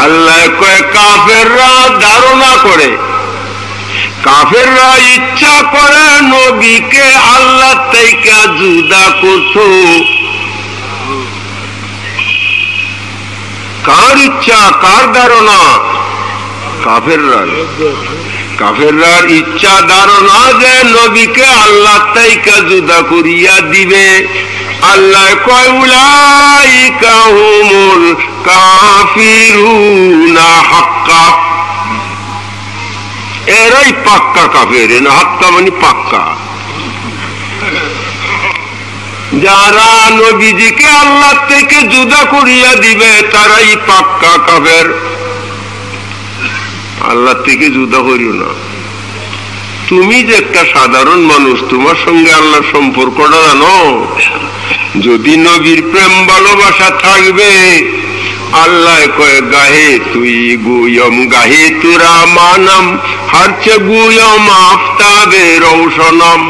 আল্লাহ কয় কাফেররা ধারণা করে, কাফেররা ইচ্ছা করে নবীকে আল্লাহ থেকে জুদা করছো। কার ইচ্ছা, কার ধারণা? কাফেররার। কাফেররার ইচ্ছা ধারণা যে নবীকে আল্লাহ থেকে জুদা করিয়া দিবে। আল্লাহ কয় উলাইকা হুমুল কাফিরুনা হাক্কা, এরাই পাক্কা কাফের। না হাক্কা মানে পাক্কা। যারা নবীজিকে আল্লাহ থেকে জুদা করিয়া দিবে তারাই পাক্কা কাফের। আল্লাহ থেকে জুদা করিও না। তুমি যে একটা সাধারণ মানুষ, তোমার সঙ্গে আল্লাহর সম্পর্কটা জানো? যদি নবীর প্রেম ভালোবাসা থাকবে, আল্লাহ কয় গাহে তুই গুয়ম গাহে তুরা মানম হারচে গুয়ম আফতাবে রৌশনম।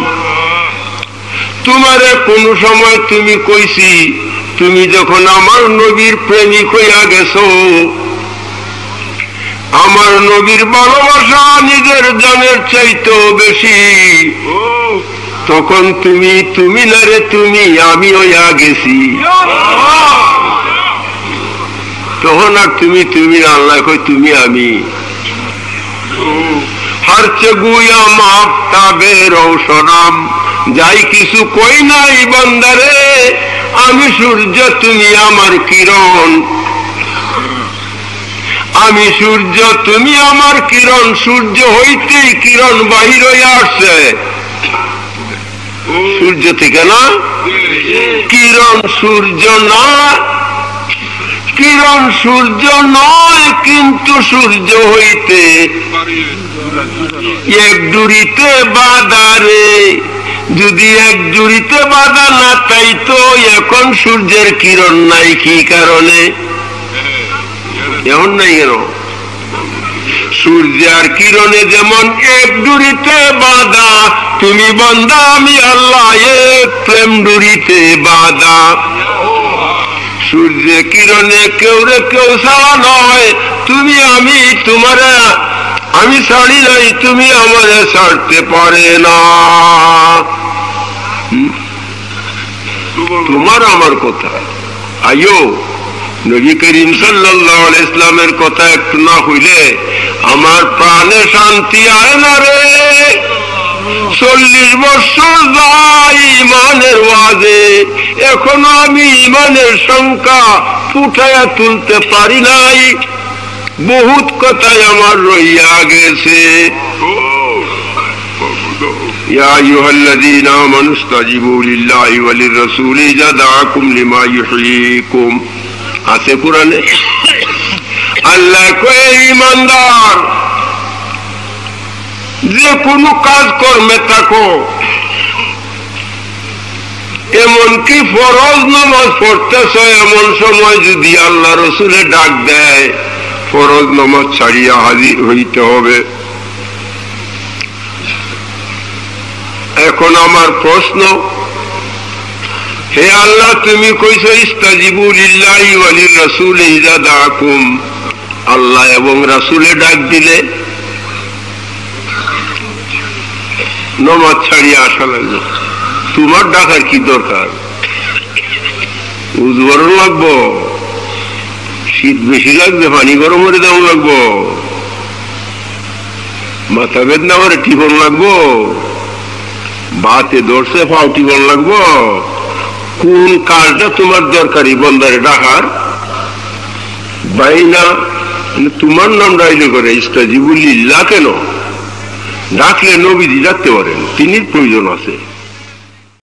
তোমারে কোন সময় তুমি কইছি, তুমি যখন আমার নবীর প্রেমিক হইয়া গেছো, আমার নবীর ভালোবাসা নিজের জানের চাইতেও বেশি, তখন তুমি না রে তুমি, আমি হইয়া গেছি। তখন আর তুমি আল্লাহ কই তুমি আমি। হারচে গুয়া মাফ তাবে রৌশনাম, যাই কিছু কই নাই বান্দারে, আমি সূর্য তুমি আমার কিরণ। আমি সূর্য তুমি আমার কিরণ, সূর্য হইতেই কিরণ বাহির হইয়া আসছে। সূর্য থেকে না, কিরণ সূর্য না, কিরণ সূর্য নয়, কিন্তু সূর্য হইতে এক জুড়িতে বাঁধা রে। যদি এক জুড়িতে বাঁধা না তাইতো এখন সূর্যের কিরণ নাই। কি কারণে এখন নাই কেন? সূর্যের কিরণে যেমন এক ডুরিতে বাঁধা, তুমি বান্দা আমি আল্লাহ এক প্রেম ডুরিতে বাঁধা। সূর্যের কিরণে কেউ রে কেউ ছাড়া নয়, তুমি আমি তোমার আমি ছাড়ি নাই, তুমি আমারে ছাড়তে পারে না। তোমার আমার কথা আইও, নবী করিম সাল্লাল্লাহু আলাইহি ইসলামের কথা একটু না হইলে আমার প্রাণে শান্তি আয় না রে। 40 বছর যাই ইমানের ওয়াজে, এখনো আমি ইমানের সংখ্যা ফুটাইয়া তুলতে পারি নাই। বহুত কথাই আমার রইয়া গেছে। ইয়া আইয়ুহাল্লাযীনা আমানু ইসতাজিবু লিল্লাহি ওয়া লির-রাসূলি ইযা দাআকুম লিমা ইউহয়িকুম, আছে কোরআনে। আল্লাহ কয় ঈমানদার, যে কোনো কাজ কর্মে থাকো, এমনকি ফরজ নামাজ পড়তেছ, এমন সময় যদি আল্লাহ রসুলে ডাক দেয়, ফরজ নামাজ ছাড়িয়া হাজির হইতে হবে। এখন আমার প্রশ্ন, হে আল্লাহ তুমি কইছো ইস্তাজিবু লিল্লাহি ওয়া লির-রাসূলি ইযা দাআকুম, আল্লাহ এবং রাসূলে ডাক দিলে নামাজ ছাড়িয়ে আসা লাগবে। তোমার ডাকার কি দরকার? উযু গরম লাগবো, শীত বেশি লাগবে, পানি গরম করে দেওয়া লাগবো, মাথা বেদনা করে টিপন লাগবো, বাতে ধরছে পাও টিপন লাগবো। কোন কাজটা তোমার দরকারি বন্দারে ডাকার? বাইনা তোমার নাম ডাইলে করে ইস্তাজিবু লিল্লাহ কেন? ডাকলে নবীজি ডাকতে পারেন, তিনি প্রয়োজন আছে।